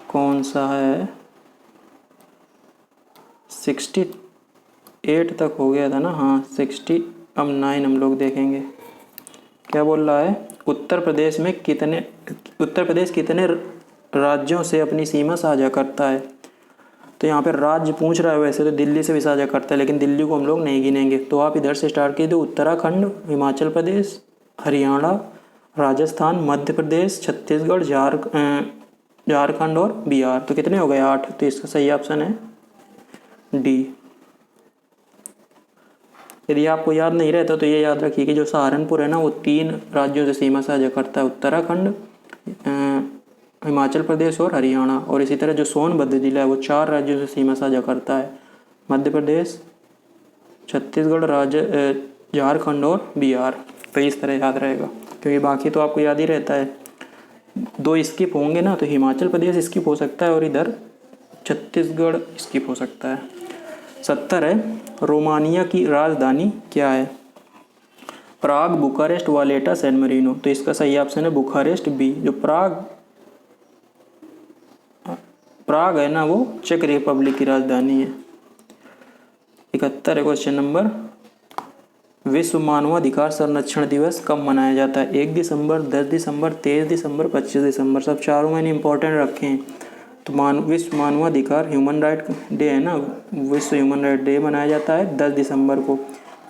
कौन सा है? 68 तक हो गया था ना, हाँ 60, अब 9 हम लोग देखेंगे। क्या बोल रहा है? उत्तर प्रदेश कितने राज्यों से अपनी सीमा साझा करता है? तो यहाँ पे राज्य पूछ रहा है, वैसे तो दिल्ली से भी साझा करता है, लेकिन दिल्ली को हम लोग नहीं गिनेंगे। तो आप इधर से स्टार्ट कीजिए, उत्तराखंड, हिमाचल प्रदेश, हरियाणा, राजस्थान, मध्य प्रदेश, छत्तीसगढ़, झारखंड और बिहार। तो कितने हो गए? 8। तो इसका सही ऑप्शन है डी। यदि आपको याद नहीं रहता तो ये याद रखिए कि जो सहारनपुर है ना वो 3 राज्यों से सीमा साझा करता है, उत्तराखंड, हिमाचल प्रदेश और हरियाणा। और इसी तरह जो सोनभद्र जिला है वो 4 राज्यों से सीमा साझा करता है, मध्य प्रदेश, छत्तीसगढ़, झारखंड और बिहार। तो इस तरह याद रहेगा, क्योंकि बाकी तो आपको याद ही रहता है। 2 स्किप होंगे ना, तो हिमाचल प्रदेश स्किप हो सकता है और इधर छत्तीसगढ़ स्किप हो सकता है। 70 है, रोमानिया की राजधानी क्या है? प्राग, बुखारेस्ट, वालेटा, सैन मरीनो। तो इसका सही ऑप्शन है बुखारेस्ट, बी। जो प्राग है ना वो चेक रिपब्लिक की राजधानी है। 71 है क्वेश्चन नंबर, विश्व मानवाधिकार संरक्षण दिवस कब मनाया जाता है? 1 दिसंबर, 10 दिसंबर, 23 दिसंबर, 25 दिसंबर। सब चारों मैंने इंपॉर्टेंट रखे हैं। तो विश्व मानवाधिकार ह्यूमन राइट डे है ना, विश्व ह्यूमन राइट डे मनाया जाता है 10 दिसंबर को।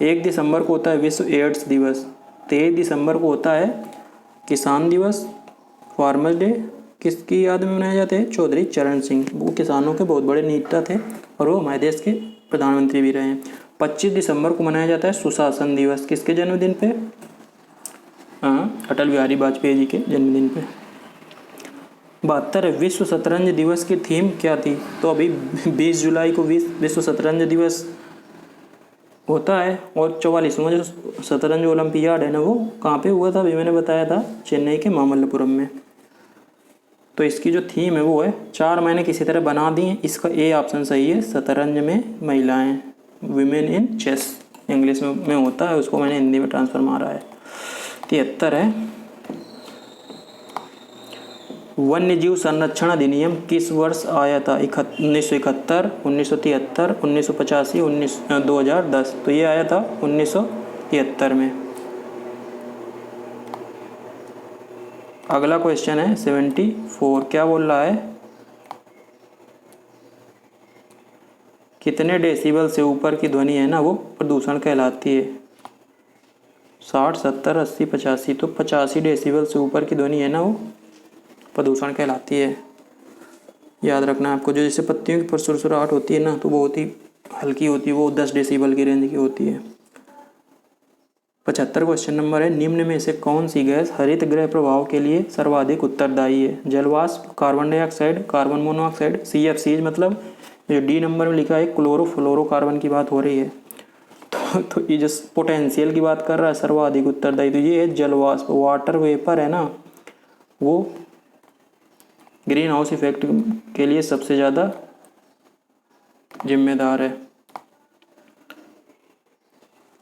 1 दिसंबर को होता है विश्व एड्स दिवस। 23 दिसंबर को होता है किसान दिवस, फार्मर्स डे। किसकी याद में मनाए जाते हैं? चौधरी चरण सिंह। वो किसानों के बहुत बड़े नेता थे और वो हमारे देश के प्रधानमंत्री भी रहे हैं। 25 दिसंबर को मनाया जाता है सुशासन दिवस। किसके जन्मदिन पे? अटल बिहारी वाजपेयी जी के जन्मदिन पे। 72 विश्व शतरंज दिवस की थीम क्या थी? तो अभी 20 जुलाई को विश्व शतरंज दिवस होता है, और 44वां जो शतरंज ओलंपियाड है ना वो कहाँ पे हुआ था? अभी मैंने बताया था, चेन्नई के मामल्लपुरम में। तो इसकी जो थीम है वो है 4 महीने किसी तरह बना दिए। इसका ए ऑप्शन सही है, शतरंज में महिलाएं, विमेन इन चेस इंग्लिश में होता है, उसको मैंने हिंदी में ट्रांसफर मारा है। 73 है, वन्यजीव संरक्षण अधिनियम किस वर्ष आया था? 1971, 1973, 1985, 2010। तो ये आया था 1973 में। अगला क्वेश्चन है 74। क्या बोल रहा है? कितने डेसिबल से ऊपर की ध्वनि है ना वो प्रदूषण कहलाती है? 60, 70, 80, 85। तो 85 डेसिबल से ऊपर की ध्वनि है ना वो प्रदूषण कहलाती है। याद रखना आपको। जो जैसे पत्तियों की सुरसुराहट होती है ना तो वो बहुत ही हल्की होती है, वो 10 डेसिबल की रेंज की होती है। 75 क्वेश्चन नंबर है, निम्न में से कौन सी गैस हरित गृह प्रभाव के लिए सर्वाधिक उत्तरदायी है? जलवाष्प, carbon dioxide, carbon monoxide, CFCs। मतलब जो डी नंबर में लिखा है क्लोरोफ्लोरोकार्बन की बात हो रही है। तो ये जो पोटेंशियल की बात कर रहा है सर्वाधिक उत्तरदायी, तो ये है जलवाष्प। वाटर वेपर है ना वो ग्रीन हाउस इफेक्ट के लिए सबसे ज़्यादा जिम्मेदार है।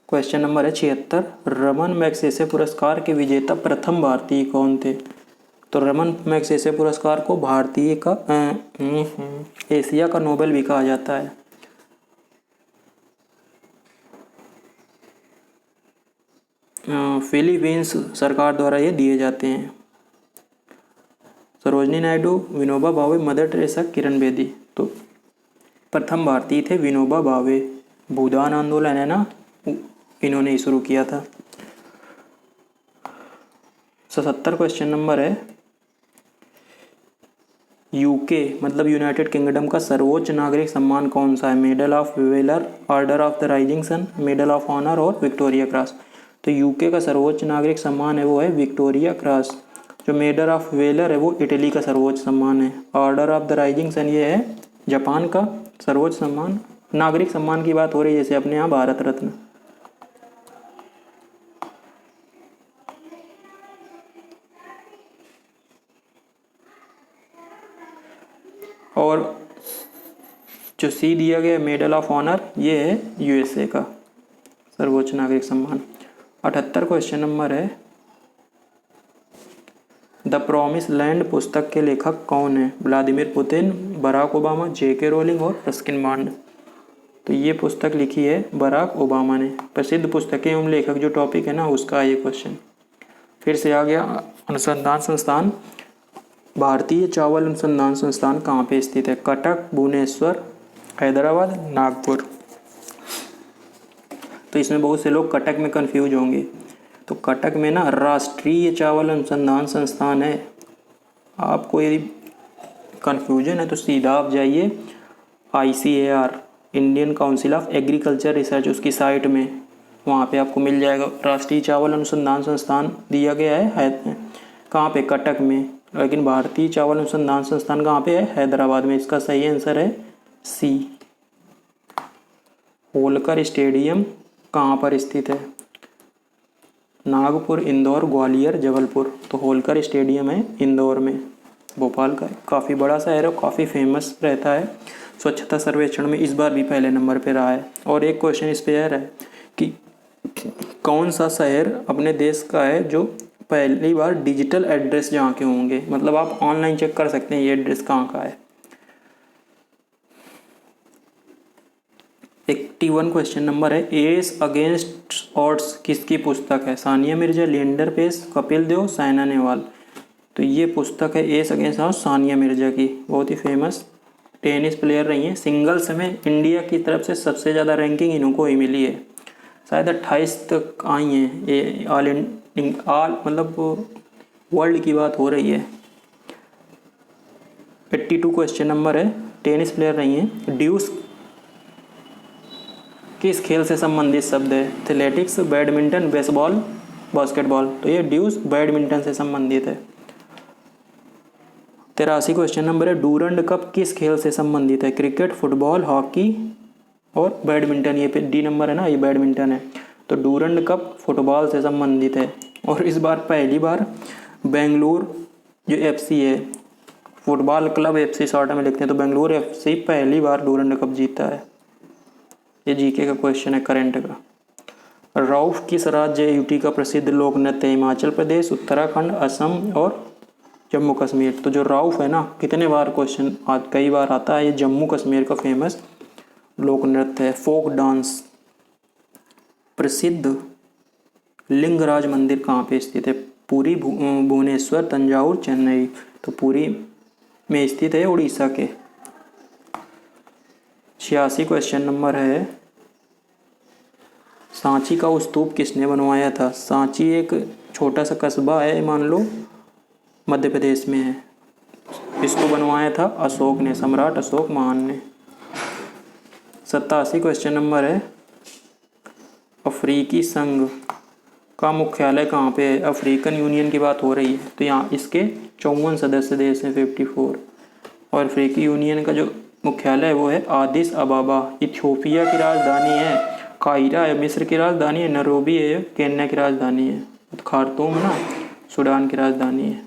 क्वेश्चन नंबर है 76। रमन मैग्सेसे पुरस्कार के विजेता प्रथम भारतीय कौन थे? तो रमन मैग्सेसे पुरस्कार को भारतीय का एशिया का नोबेल भी कहा जाता है। फिलीपींस सरकार द्वारा ये दिए जाते हैं। Sarojini Naidu, Vinoba Bhave, mother Teresa, Kiran Bedi. तो प्रथम भारतीय थे विनोबा भावे। भूदान आंदोलन है ना इन्होंने ही शुरू किया था। 77 क्वेश्चन नंबर है, यूके मतलब यूनाइटेड किंगडम का सर्वोच्च नागरिक सम्मान कौन सा है? Medal of Valour, Order of the Rising Sun, Medal of Honour और विक्टोरिया क्रॉस। तो यूके का सर्वोच्च नागरिक सम्मान है वो है विक्टोरिया क्रॉस। जो मेडल ऑफ वेलर है वो इटली का सर्वोच्च सम्मान है। Order of the Rising Sun ये है जापान का सर्वोच्च सम्मान। नागरिक सम्मान की बात हो रही है जैसे अपने यहाँ भारत रत्न। और जो सी दिया गया मेडल ऑफ ऑनर ये है USA का सर्वोच्च नागरिक सम्मान। 78 क्वेश्चन नंबर है, द प्रॉमिस लैंड पुस्तक के लेखक कौन है? Vladimir Putin, Barack Obama, JK Rowling और रस्किन बॉन्ड। तो ये पुस्तक लिखी है बराक ओबामा ने। प्रसिद्ध पुस्तकें एवं लेखक जो टॉपिक है ना उसका ये क्वेश्चन। फिर से आ गया अनुसंधान संस्थान। भारतीय चावल अनुसंधान संस्थान कहाँ पे स्थित है? कटक, भुवनेश्वर, हैदराबाद, नागपुर। तो इसमें बहुत से लोग कटक में कंफ्यूज होंगे। तो कटक में ना राष्ट्रीय चावल अनुसंधान संस्थान है। आपको यदि कंफ्यूजन है तो सीधा आप जाइए ICAR Indian council of agriculture research उसकी साइट में, वहाँ पे आपको मिल जाएगा। राष्ट्रीय चावल अनुसंधान संस्थान दिया गया है कहाँ पे? कटक में। लेकिन भारतीय चावल अनुसंधान संस्थान कहाँ पे है? हैदराबाद में। इसका सही आंसर है C। होलकर स्टेडियम कहाँ पर स्थित है? नागपुर, इंदौर, ग्वालियर, जबलपुर। तो होलकर स्टेडियम है इंदौर में। भोपाल का काफ़ी बड़ा शहर है, काफ़ी फेमस रहता है। स्वच्छता सर्वेक्षण में इस बार भी पहले नंबर पे रहा है। और एक क्वेश्चन इस पे है कि कौन सा शहर अपने देश का है जो पहली बार डिजिटल एड्रेस जहाँ के होंगे? मतलब आप ऑनलाइन चेक कर सकते हैं ये एड्रेस कहाँ का है। 81 क्वेश्चन नंबर है, एस अगेंस्ट ऑड्स किसकी पुस्तक है? सानिया मिर्जा, लिएंडर पेस, कपिल देव, साइना नेहवाल। तो ये पुस्तक है S against odds Sania Mirza की। बहुत ही फेमस टेनिस प्लेयर रही हैं। सिंगल्स में इंडिया की तरफ से सबसे ज़्यादा रैंकिंग इनको ही मिली है, शायद 28 तक आई हैं। ये ऑल मतलब वर्ल्ड की बात हो रही है। 82 क्वेश्चन नंबर है, टेनिस प्लेयर रही हैं। ड्यूस किस खेल से संबंधित शब्द है? Athletics, badminton, baseball, basketball. तो ये ड्यूस बैडमिंटन से संबंधित है। 83 क्वेश्चन नंबर है, डूरंड कप किस खेल से संबंधित है? क्रिकेट, फुटबॉल, हॉकी और बैडमिंटन। ये डी नंबर है ना, ये बैडमिंटन है। तो डूरंड कप फुटबॉल से संबंधित है। और इस बार पहली बार बेंगलुरु जो FC है, फुटबॉल क्लब FC शॉर्ट में लिखते हैं, तो बेंगलुरु FC पहली बार डूरंड कप जीता है। ये GK का क्वेश्चन है करंट का। रऊफ किस राज्य UT का प्रसिद्ध लोक नृत्य? हिमाचल प्रदेश, उत्तराखंड, असम और जम्मू कश्मीर। तो जो राउफ है ना, कितने बार क्वेश्चन कई बार आता है, ये जम्मू कश्मीर का फेमस लोक नृत्य है, फोक डांस। प्रसिद्ध लिंगराज मंदिर कहाँ पे स्थित है? पुरी, भुवनेश्वर, तंजावुर, चेन्नई। तो पुरी में स्थित है, उड़ीसा के। 86 क्वेश्चन नंबर है, सांची का स्तूप किसने बनवाया था? सांची एक छोटा सा कस्बा है, मान लो मध्य प्रदेश में है। इसको बनवाया था अशोक ने, सम्राट अशोक महान ने। 87 क्वेश्चन नंबर है, अफ्रीकी संघ का मुख्यालय कहाँ पे है? अफ्रीकन यूनियन की बात हो रही है, तो यहाँ इसके 54 सदस्य देश हैं, 54। और अफ्रीकी यूनियन का जो मुख्यालय है वो है आदिस अबाबा। इथियोपिया की राजधानी है काहिरा है, मिस्र की राजधानी है नैरोबी है, केन्या की राजधानी है खार्तूम ना, सूडान की राजधानी है।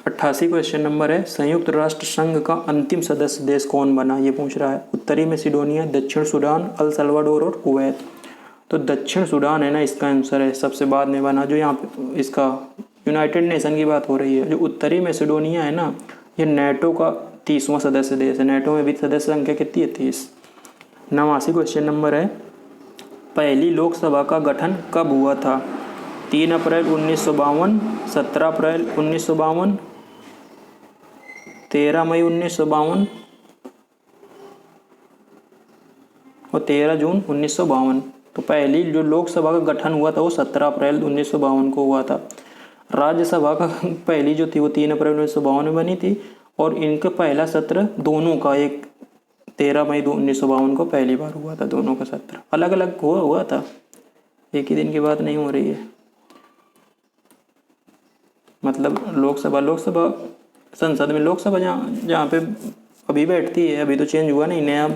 88 क्वेश्चन नंबर है, संयुक्त राष्ट्र संघ का अंतिम सदस्य देश कौन बना? ये पूछ रहा है। उत्तरी मैसेडोनिया, दक्षिण सूडान, अल सल्वाडोर और कुवैत। तो दक्षिण सूडान है ना इसका आंसर है, सबसे बाद में बना। जो यहाँ पे इसका यूनाइटेड नेशन की बात हो रही है। जो उत्तरी मैसेडोनिया है ना, ये नेटो का 30वां सदस्य देश है। नेटो में भी सदस्य संख्या कितनी है? 30। 89 क्वेश्चन नंबर है, पहली लोकसभा का गठन कब हुआ था? 3 अप्रैल 1952, 17 अप्रैल 1952, 13 मई 1952 और 13 जून 1952। तो पहली जो लोकसभा का गठन हुआ था वो 17 अप्रैल 1952 को हुआ था। राज्यसभा का पहली जो थी वो 3 अप्रैल 1952 में बनी थी, और इनका पहला सत्र दोनों का एक 13 मई 1952 को पहली बार हुआ था। दोनों का सत्र अलग अलग हुआ था, एक ही दिन की बात नहीं हो रही है। मतलब लोकसभा संसद में, लोकसभा जहाँ पे अभी बैठती है, अभी तो चेंज हुआ नहीं, नया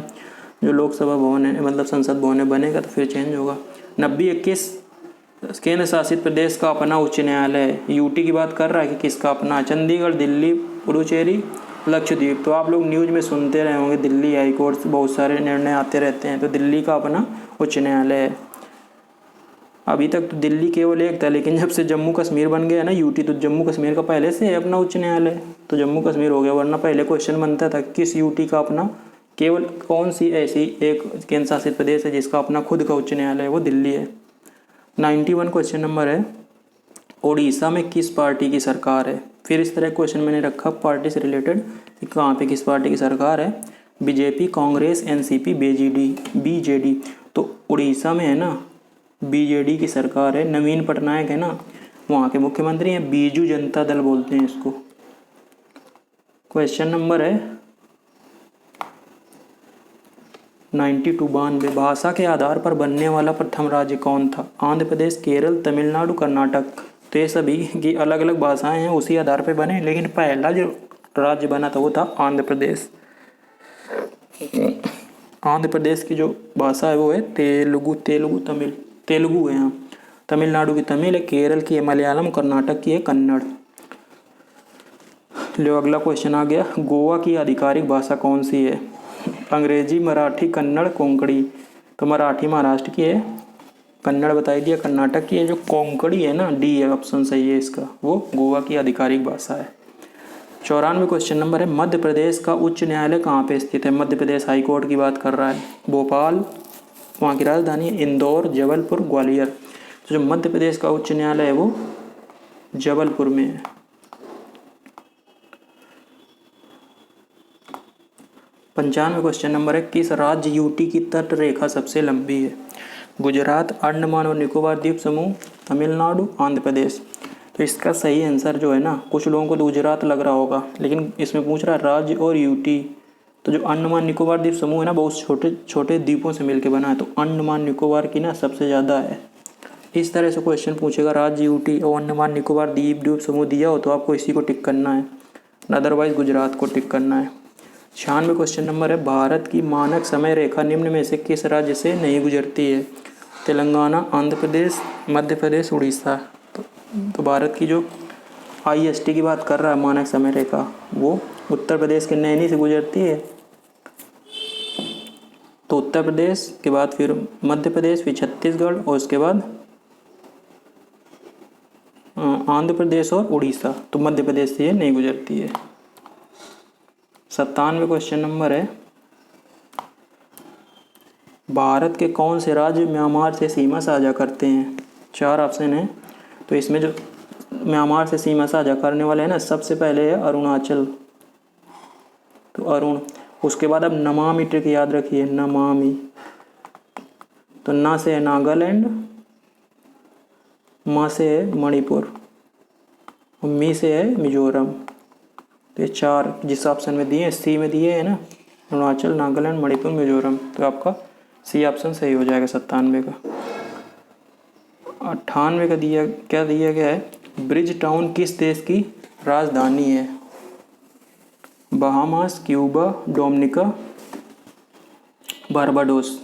जो लोकसभा भवन है मतलब संसद भवन है बनेगा तो फिर चेंज होगा। 90-21 केंद्र शासित प्रदेश का अपना उच्च न्यायालय है। यूटी की बात कर रहा है कि किसका अपना? चंडीगढ़, दिल्ली, पुडुचेरी, लक्षद्वीप। तो आप लोग न्यूज़ में सुनते रहे होंगे दिल्ली हाई कोर्ट से बहुत सारे निर्णय आते रहते हैं, तो दिल्ली का अपना उच्च न्यायालय है। अभी तक तो दिल्ली केवल एक था, लेकिन जब से जम्मू कश्मीर बन गया ना यूटी, तो जम्मू कश्मीर का पहले से है अपना उच्च न्यायालय, तो जम्मू कश्मीर हो गया। वरना पहले क्वेश्चन बनता था किस यूटी का अपना, केवल कौन सी ऐसी एक केंद्र शासित प्रदेश है जिसका अपना खुद का उच्च न्यायालय है, वो दिल्ली है। 91 क्वेश्चन नंबर है, उड़ीसा में किस पार्टी की सरकार है? फिर इस तरह क्वेश्चन मैंने रखा पार्टी से रिलेटेड, कहाँ पे किस पार्टी की सरकार है? BJP, Congress, NCP, BJD. तो उड़ीसा में है ना बीजेडी की सरकार है। नवीन पटनायक है ना वहाँ के मुख्यमंत्री हैं, बीजू जनता दल बोलते हैं इसको। क्वेश्चन नंबर है 92 भाषा के आधार पर बनने वाला प्रथम राज्य कौन था? आंध्र प्रदेश, केरल, तमिलनाडु, कर्नाटक। तो ये सभी की अलग अलग भाषाएं हैं, उसी आधार पर बने, लेकिन पहला जो राज्य बना था वो था आंध्र प्रदेश। आंध्र प्रदेश की जो भाषा है वो है तेलुगु, तेलुगु है यहाँ। तमिलनाडु की तमिल है, केरल की है मलयालम, कर्नाटक की है कन्नड़। लो अगला क्वेश्चन आ गया, गोवा की आधिकारिक भाषा कौन सी है? अंग्रेजी, मराठी, कन्नड़, कोंकणी। तो मराठी महाराष्ट्र की है, कन्नड़ बताई दिया कर्नाटक की है, जो कोंकणी है ना डी है ऑप्शन सही है इसका, वो गोवा की आधिकारिक भाषा है। 94 क्वेश्चन नंबर है, मध्य प्रदेश का उच्च न्यायालय कहाँ पे स्थित है? मध्य प्रदेश हाई कोर्ट की बात कर रहा है। भोपाल, वहाँ की राजधानी है, इंदौर, जबलपुर, ग्वालियर। तो जो मध्य प्रदेश का उच्च न्यायालय है वो जबलपुर में है। 95 क्वेश्चन नंबर है, किस राज्य यूटी की तट रेखा सबसे लंबी है? गुजरात, अंडमान और निकोबार द्वीप समूह, तमिलनाडु, आंध्र प्रदेश। तो इसका सही आंसर जो है ना, कुछ लोगों को तो गुजरात लग रहा होगा, लेकिन इसमें पूछ रहा है राज्य और यूटी। तो जो अंडमान निकोबार द्वीप समूह है ना, बहुत छोटे छोटे द्वीपों से मिलकर बना है, तो अंडमान निकोबार की ना सबसे ज़्यादा है। इस तरह से क्वेश्चन पूछेगा, राज्य, यूटी और अंडमान निकोबार द्वीप समूह दिया हो तो आपको इसी को टिक करना है, अदरवाइज गुजरात को टिक करना है। 96 क्वेश्चन नंबर है, भारत की मानक समय रेखा निम्न में से किस राज्य से नहीं गुजरती है? तेलंगाना, आंध्र प्रदेश, मध्य प्रदेश, उड़ीसा। तो भारत की जो IST की बात कर रहा है मानक समय रेखा, वो उत्तर प्रदेश के नैनी से गुजरती है। तो उत्तर प्रदेश के बाद फिर मध्य प्रदेश, फिर छत्तीसगढ़ और उसके बाद आंध्र प्रदेश और उड़ीसा, तो मध्य प्रदेश से ये नहीं गुजरती है। 97 क्वेश्चन नंबर है, भारत के कौन से राज्य म्यांमार से सीमा साझा करते हैं? 4 ऑप्शन है, तो इसमें जो म्यांमार से सीमा साझा करने वाले हैं ना, सबसे पहले है अरुणाचल, तो अरुण। उसके बाद अब नमामि ट्रिक याद रखिए, नमामि, तो ना से है नागालैंड, मा से है मणिपुर, और मी से है मिजोरम। तो ये 4 जिस ऑप्शन में दिए, सी में दिए है ना, अरुणाचल, नागालैंड, मणिपुर, मिजोरम, तो आपका सी ऑप्शन सही हो जाएगा 97 का। 98 का क्या दिया गया है, ब्रिज टाउन किस देश की राजधानी है? Bahamas, Cuba, Dominica, Barbados.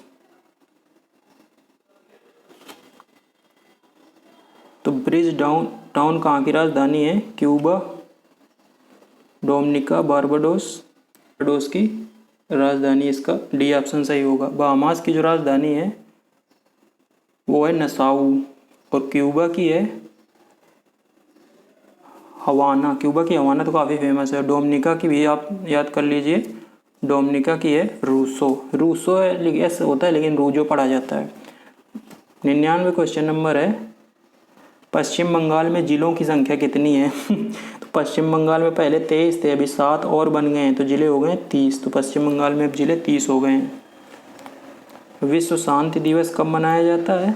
तो ब्रिज टाउन कहाँ की राजधानी है? क्यूबा, डोमिनिका, बारबाडोस की राजधानी, इसका डी ऑप्शन सही होगा। बहामास की जो राजधानी है वो है नसाउ, और क्यूबा की है हवाना। क्यूबा की हवाना तो काफ़ी फेमस है। डोमिनिका की भी आप याद कर लीजिए, डोमिनिका की है रूसो है, लेकिन ऐसा होता है, लेकिन रूजो पढ़ा जाता है। 99 क्वेश्चन नंबर है, पश्चिम बंगाल में जिलों की संख्या कितनी है? तो पश्चिम बंगाल में पहले 23 थे, अभी 7 और बन गए हैं, तो जिले हो गए 30। तो पश्चिम बंगाल में अब जिले 30 हो गए हैं। विश्व शांति दिवस कब मनाया जाता है?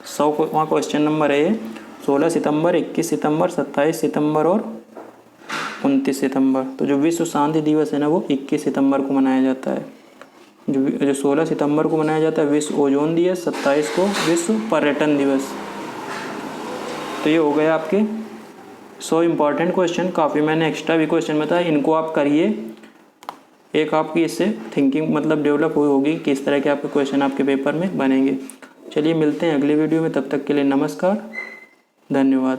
100वां क्वेश्चन नंबर है, 16 सितंबर, 21 सितंबर, 27 सितंबर और 29 सितंबर। तो जो विश्व शांति दिवस है ना, वो 21 सितंबर को मनाया जाता है। जो 16 सितंबर को मनाया जाता है विश्व ओजोन दिवस, 27 को विश्व पर्यटन दिवस। तो ये हो गए आपके 100 इम्पॉर्टेंट क्वेश्चन। काफ़ी मैंने एक्स्ट्रा भी क्वेश्चन बताया, इनको आप करिए। एक आपकी इससे थिंकिंग मतलब डेवलप हुई होगी कि इस तरह के आपके क्वेश्चन आपके पेपर में बनेंगे। चलिए मिलते हैं अगली वीडियो में, तब तक के लिए नमस्कार, धन्यवाद।